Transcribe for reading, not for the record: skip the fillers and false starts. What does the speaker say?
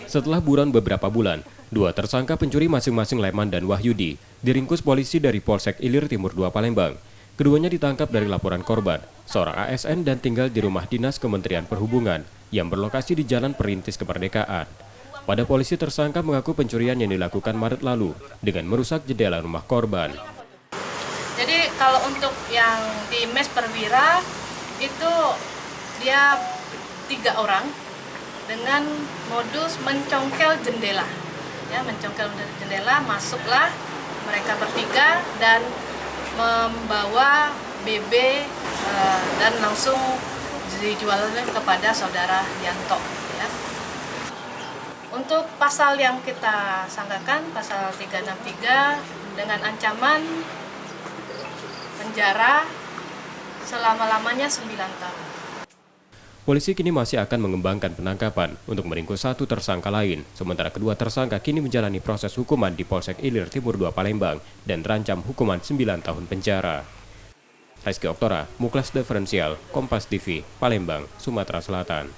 Setelah buron beberapa bulan, dua tersangka pencuri masing-masing Leman dan Wahyudi diringkus polisi dari Polsek Ilir Timur 2 Palembang. Keduanya ditangkap dari laporan korban, seorang ASN dan tinggal di rumah dinas Kementerian Perhubungan yang berlokasi di Jalan Perintis Kemerdekaan. Pada polisi, tersangka mengaku pencurian yang dilakukan Maret lalu dengan merusak jendela rumah korban. Jadi kalau untuk yang di Mes Perwira itu dia 3 orang dengan modus mencongkel jendela. Ya, mencongkel jendela, masuklah mereka bertiga dan membawa BB dan langsung dijualnya kepada saudara Yanto. Ya. Untuk pasal yang kita sangkakan, pasal 363 dengan ancaman penjara selama-lamanya 9 tahun. Polisi kini masih akan mengembangkan penangkapan untuk meringkus satu tersangka lain, sementara kedua tersangka kini menjalani proses hukuman di Polsek Ilir Timur 2 Palembang dan terancam hukuman 9 tahun penjara. Rizky Oktora, Muklas Diferensial, Kompas TV, Palembang, Sumatera Selatan.